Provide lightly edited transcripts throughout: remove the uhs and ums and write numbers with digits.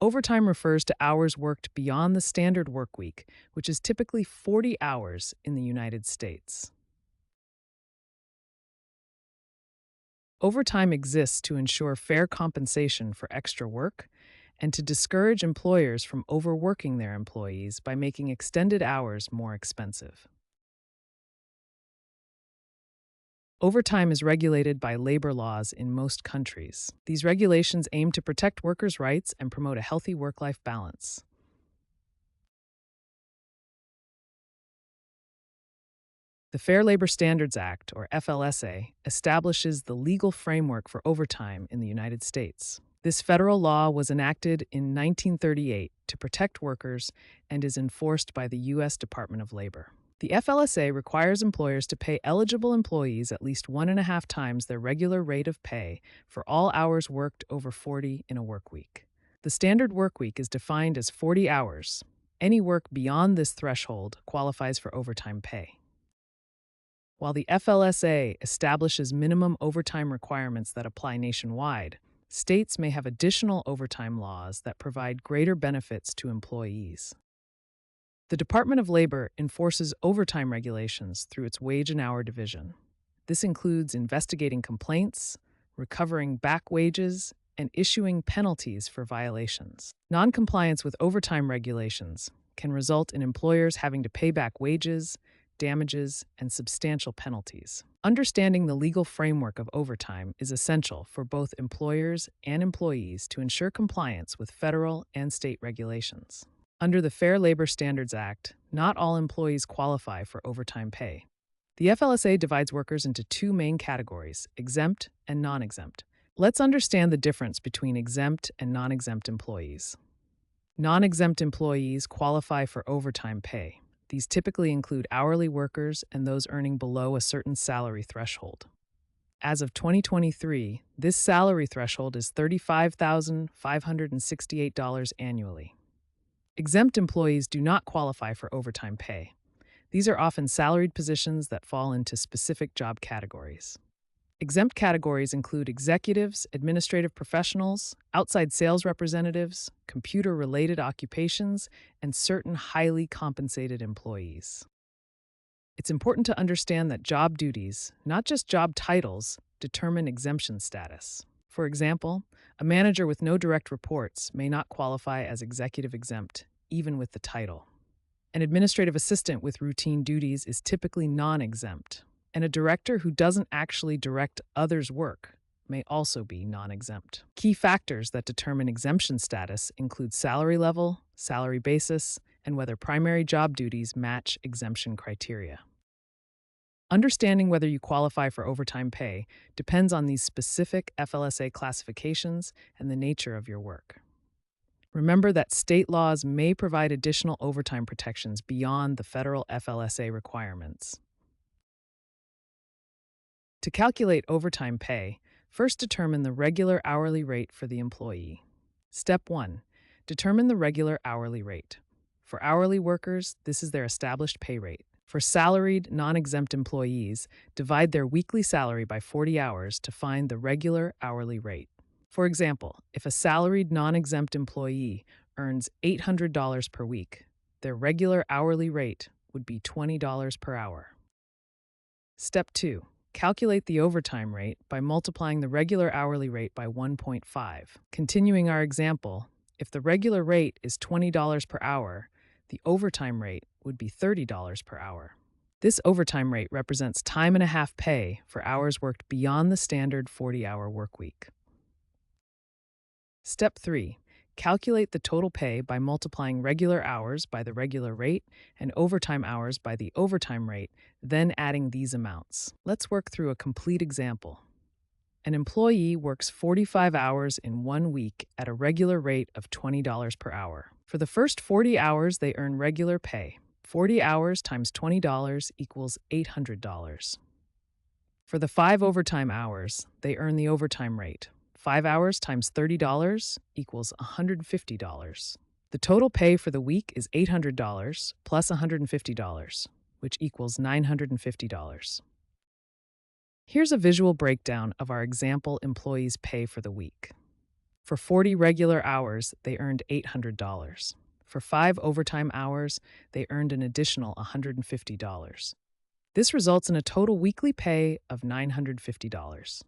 Overtime refers to hours worked beyond the standard work week, which is typically 40 hours in the United States. Overtime exists to ensure fair compensation for extra work and to discourage employers from overworking their employees by making extended hours more expensive. Overtime is regulated by labor laws in most countries. These regulations aim to protect workers' rights and promote a healthy work-life balance. The Fair Labor Standards Act, or FLSA, establishes the legal framework for overtime in the United States. This federal law was enacted in 1938 to protect workers and is enforced by the U.S. Department of Labor. The FLSA requires employers to pay eligible employees at least 1.5 times their regular rate of pay for all hours worked over 40 in a work week. The standard work week is defined as 40 hours. Any work beyond this threshold qualifies for overtime pay. While the FLSA establishes minimum overtime requirements that apply nationwide, states may have additional overtime laws that provide greater benefits to employees. The Department of Labor enforces overtime regulations through its Wage and Hour Division. This includes investigating complaints, recovering back wages, and issuing penalties for violations. Noncompliance with overtime regulations can result in employers having to pay back wages, damages, and substantial penalties. Understanding the legal framework of overtime is essential for both employers and employees to ensure compliance with federal and state regulations. Under the Fair Labor Standards Act, not all employees qualify for overtime pay. The FLSA divides workers into two main categories, exempt and non-exempt. Let's understand the difference between exempt and non-exempt employees. Non-exempt employees qualify for overtime pay. These typically include hourly workers and those earning below a certain salary threshold. As of 2023, this salary threshold is $35,568 annually. Exempt employees do not qualify for overtime pay. These are often salaried positions that fall into specific job categories. Exempt categories include executives, administrative professionals, outside sales representatives, computer-related occupations, and certain highly compensated employees. It's important to understand that job duties, not just job titles, determine exemption status. For example, a manager with no direct reports may not qualify as executive exempt, even with the title. An administrative assistant with routine duties is typically non-exempt, and a director who doesn't actually direct others' work may also be non-exempt. Key factors that determine exemption status include salary level, salary basis, and whether primary job duties match exemption criteria. Understanding whether you qualify for overtime pay depends on these specific FLSA classifications and the nature of your work. Remember that state laws may provide additional overtime protections beyond the federal FLSA requirements. To calculate overtime pay, first determine the regular hourly rate for the employee. Step 1. Determine the regular hourly rate. For hourly workers, this is their established pay rate. For salaried, non-exempt employees, divide their weekly salary by 40 hours to find the regular hourly rate. For example, if a salaried, non-exempt employee earns $800 per week, their regular hourly rate would be $20 per hour. Step 2. Calculate the overtime rate by multiplying the regular hourly rate by 1.5. Continuing our example, if the regular rate is $20 per hour, the overtime rate would be $30 per hour. This overtime rate represents time and a half pay for hours worked beyond the standard 40-hour work week. Step 3. Calculate the total pay by multiplying regular hours by the regular rate and overtime hours by the overtime rate, then adding these amounts. Let's work through a complete example. An employee works 45 hours in 1 week at a regular rate of $20 per hour. For the first 40 hours, they earn regular pay. 40 hours times $20 equals $800. For the 5 overtime hours, they earn the overtime rate. 5 hours times $30 equals $150. The total pay for the week is $800 plus $150, which equals $950. Here's a visual breakdown of our example employee's pay for the week. For 40 regular hours, they earned $800. For 5 overtime hours, they earned an additional $150. This results in a total weekly pay of $950.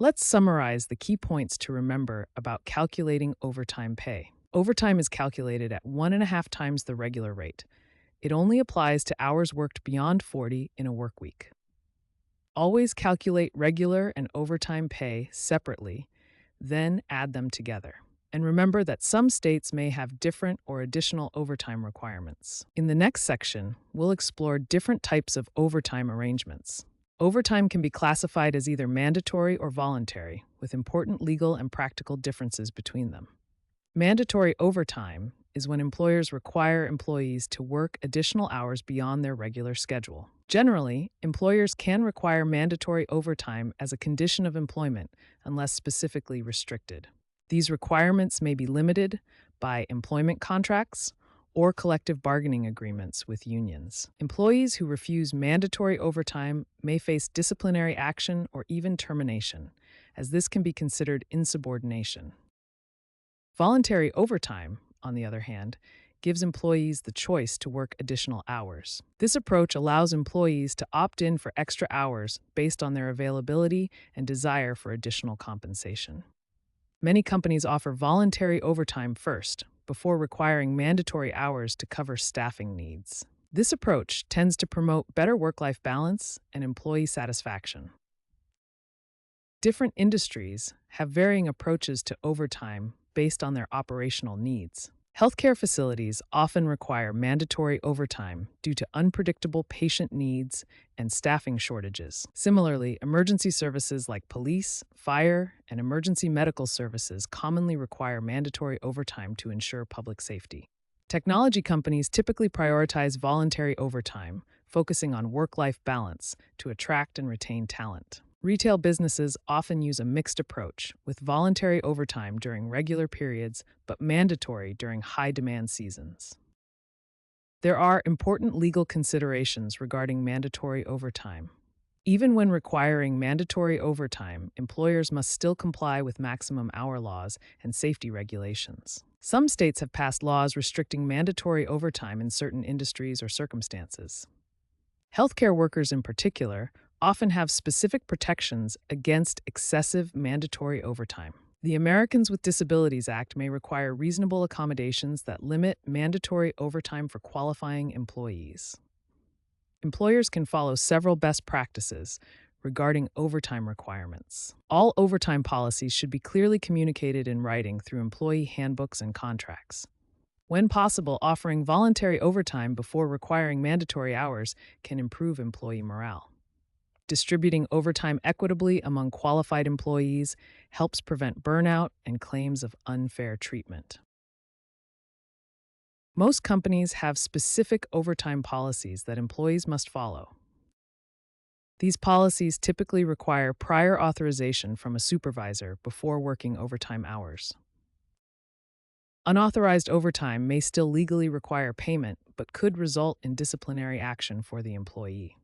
Let's summarize the key points to remember about calculating overtime pay. Overtime is calculated at 1.5 times the regular rate. It only applies to hours worked beyond 40 in a work week. Always calculate regular and overtime pay separately, then add them together. And remember that some states may have different or additional overtime requirements. In the next section, we'll explore different types of overtime arrangements. Overtime can be classified as either mandatory or voluntary, with important legal and practical differences between them. Mandatory overtime is when employers require employees to work additional hours beyond their regular schedule. Generally, employers can require mandatory overtime as a condition of employment unless specifically restricted. These requirements may be limited by employment contracts or collective bargaining agreements with unions. Employees who refuse mandatory overtime may face disciplinary action or even termination, as this can be considered insubordination. Voluntary overtime, on the other hand, gives employees the choice to work additional hours. This approach allows employees to opt in for extra hours based on their availability and desire for additional compensation. Many companies offer voluntary overtime first, before requiring mandatory hours to cover staffing needs. This approach tends to promote better work-life balance and employee satisfaction. Different industries have varying approaches to overtime based on their operational needs. Healthcare facilities often require mandatory overtime due to unpredictable patient needs and staffing shortages. Similarly, emergency services like police, fire, and emergency medical services commonly require mandatory overtime to ensure public safety. Technology companies typically prioritize voluntary overtime, focusing on work-life balance to attract and retain talent. Retail businesses often use a mixed approach, with voluntary overtime during regular periods but mandatory during high-demand seasons. There are important legal considerations regarding mandatory overtime. Even when requiring mandatory overtime, employers must still comply with maximum hour laws and safety regulations. Some states have passed laws restricting mandatory overtime in certain industries or circumstances. Healthcare workers, in particular, often have specific protections against excessive mandatory overtime. The Americans with Disabilities Act may require reasonable accommodations that limit mandatory overtime for qualifying employees. Employers can follow several best practices regarding overtime requirements. All overtime policies should be clearly communicated in writing through employee handbooks and contracts. When possible, offering voluntary overtime before requiring mandatory hours can improve employee morale. Distributing overtime equitably among qualified employees helps prevent burnout and claims of unfair treatment. Most companies have specific overtime policies that employees must follow. These policies typically require prior authorization from a supervisor before working overtime hours. Unauthorized overtime may still legally require payment, but could result in disciplinary action for the employee.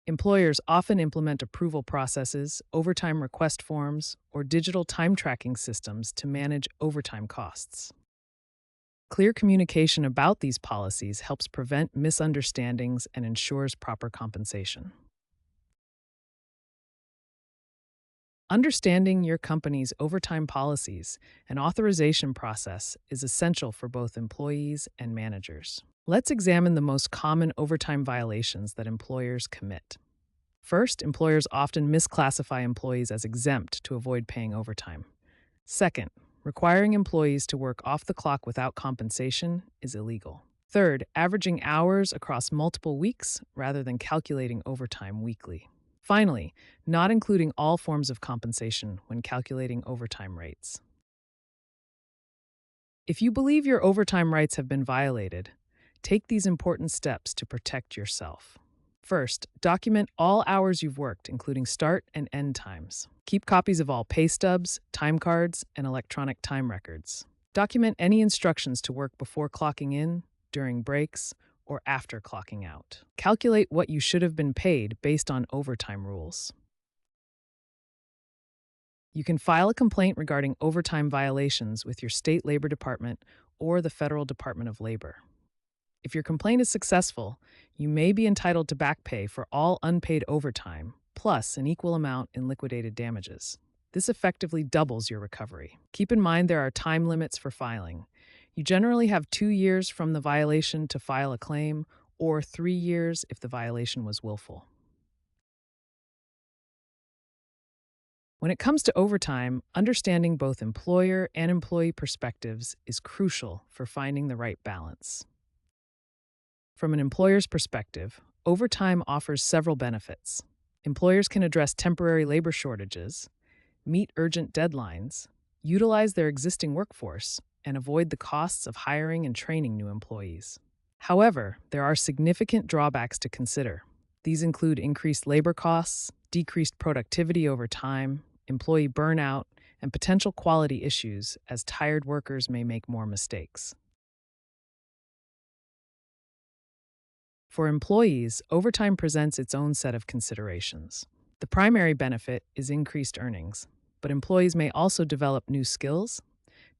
Employers often implement approval processes, overtime request forms, or digital time tracking systems to manage overtime costs. Clear communication about these policies helps prevent misunderstandings and ensures proper compensation. Understanding your company's overtime policies and authorization process is essential for both employees and managers. Let's examine the most common overtime violations that employers commit. First, employers often misclassify employees as exempt to avoid paying overtime. Second, requiring employees to work off the clock without compensation is illegal. Third, averaging hours across multiple weeks rather than calculating overtime weekly. Finally, not including all forms of compensation when calculating overtime rates. If you believe your overtime rights have been violated, take these important steps to protect yourself. First, document all hours you've worked, including start and end times. Keep copies of all pay stubs, time cards, and electronic time records. Document any instructions to work before clocking in, during breaks, or after clocking out. Calculate what you should have been paid based on overtime rules. You can file a complaint regarding overtime violations with your state labor department or the federal Department of Labor. If your complaint is successful, you may be entitled to back pay for all unpaid overtime, plus an equal amount in liquidated damages. This effectively doubles your recovery. Keep in mind there are time limits for filing. You generally have 2 years from the violation to file a claim, or 3 years if the violation was willful. When it comes to overtime, understanding both employer and employee perspectives is crucial for finding the right balance. From an employer's perspective, overtime offers several benefits. Employers can address temporary labor shortages, meet urgent deadlines, utilize their existing workforce, and avoid the costs of hiring and training new employees. However, there are significant drawbacks to consider. These include increased labor costs, decreased productivity over time, employee burnout, and potential quality issues as tired workers may make more mistakes. For employees, overtime presents its own set of considerations. The primary benefit is increased earnings, but employees may also develop new skills,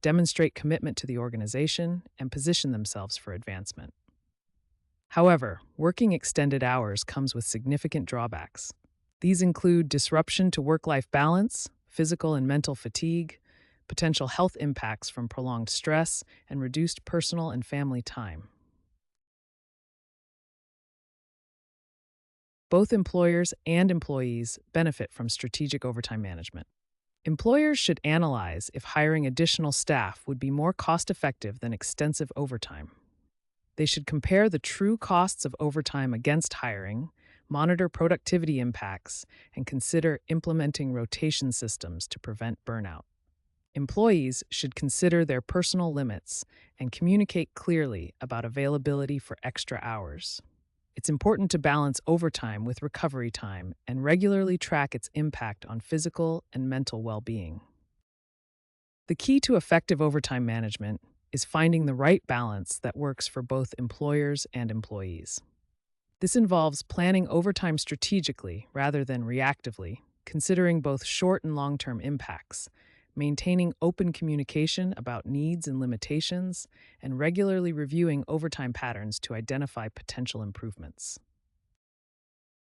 demonstrate commitment to the organization, and position themselves for advancement. However, working extended hours comes with significant drawbacks. These include disruption to work-life balance, physical and mental fatigue, potential health impacts from prolonged stress, and reduced personal and family time. Both employers and employees benefit from strategic overtime management. Employers should analyze if hiring additional staff would be more cost-effective than extensive overtime. They should compare the true costs of overtime against hiring, monitor productivity impacts, and consider implementing rotation systems to prevent burnout. Employees should consider their personal limits and communicate clearly about availability for extra hours. It's important to balance overtime with recovery time and regularly track its impact on physical and mental well-being. The key to effective overtime management is finding the right balance that works for both employers and employees. This involves planning overtime strategically rather than reactively, considering both short and long-term impacts, maintaining open communication about needs and limitations, and regularly reviewing overtime patterns to identify potential improvements.